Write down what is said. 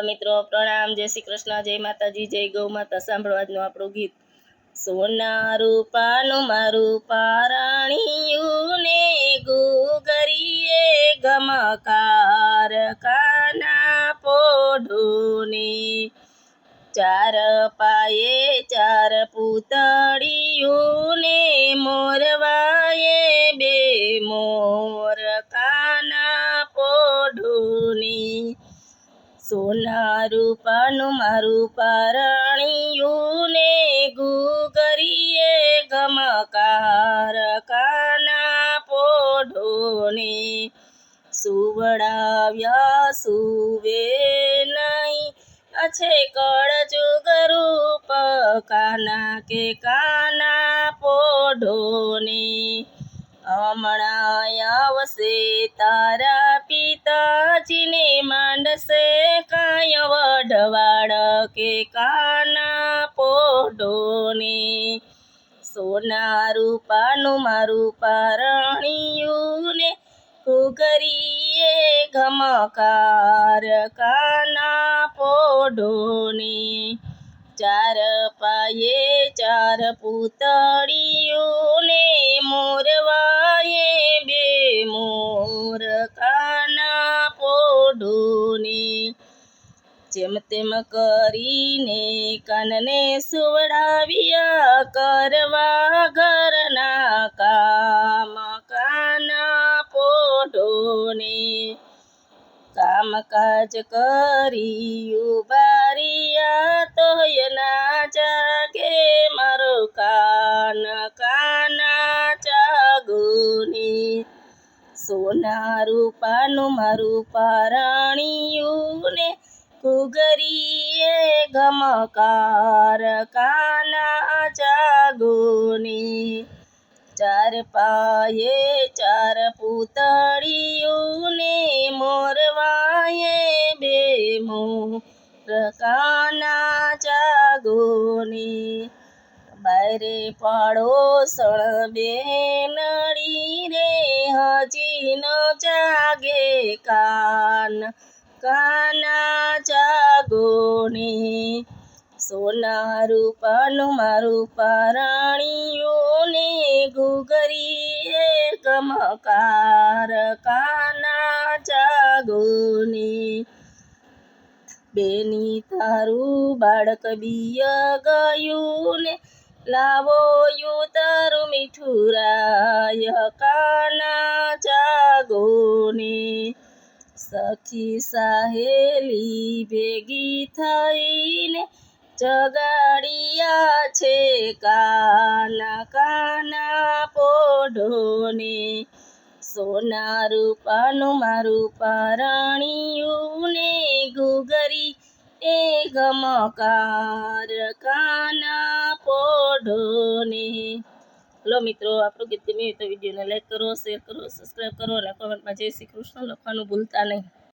મિત્રો પ્રણામ, જય શ્રી કૃષ્ણ, જય માતાજી, જય ગૌ માતા। સાંભળો આજનું આપણું ગીત। સોના રૂપાનું મારું પારણિયું ને ગુગરીએ ગમકાર કાના પોઢોને, ચાર પાયે ચાર પૂતળિયું ને મોરવાએ બે મોર કાના પોઢોની। સોના રૂપાનું મારું પારણિયું ને ગુગરીએ ગમકાર કાના પોઢોને, સુવડાવ્યા સુવે નહીં અછે કળજુગ રૂપ કાના કે કાના પોઢોને। હમણાં આવશે તારા પિતાજીને માંડશે કાંઈ વઢવાડ કે કાના પોઢોને। સોના રૂપાનું મારું પારણિયું ને ઘૂઘરીએ ગમકાર કાના પોઢોને, ચાર પાયે ચાર પૂતળિયું ને મોરવાએ બે મોર કાના પોઢોને। જેમ તેમ કરીને કાનને સુવડાવ્યા કરવા ઘરના કામ કાના પોઢોને, કામકાજ કરી ઉબાર્યા તોય ના જાગે મારો કાન કાના જાગોની। સોના રૂપાનું મારું પારણિયું ને ઘૂઘરીએ ગમકાર કાના જાગોની, ચાર પાયે ચાર પૂતળિયું ને મોરવાએ બે મોર કાના જાગોની। બારે પાડોસણ બેનડી રે હજી ન જાગે કાન કાના જાગોની। સોના રૂપાનું મારું પારણિયું ને ઘૂઘરીએ ગમકાર કાના જાગોની। બેની તારું બાળક બીય ગયું ને લાવો યું તારું મીઠુરાય કાના જાગોની। સખી સહેલી ભેગી થઈને જગાડ્યા છે કાના કાના પોઢોને, સોના રૂપાનું મારું પારણિયું ને ઘૂઘરી એ ગમકાર કાના પોઢોને। લો મિત્રો, આપણું ગીત ગમ્યું તો વિડીયોને લાઈક કરો, શેર કરો, સબસ્ક્રાઈબ કરો અને કોમેન્ટમાં જય શ્રી કૃષ્ણ લખવાનું ભૂલતા નહીં।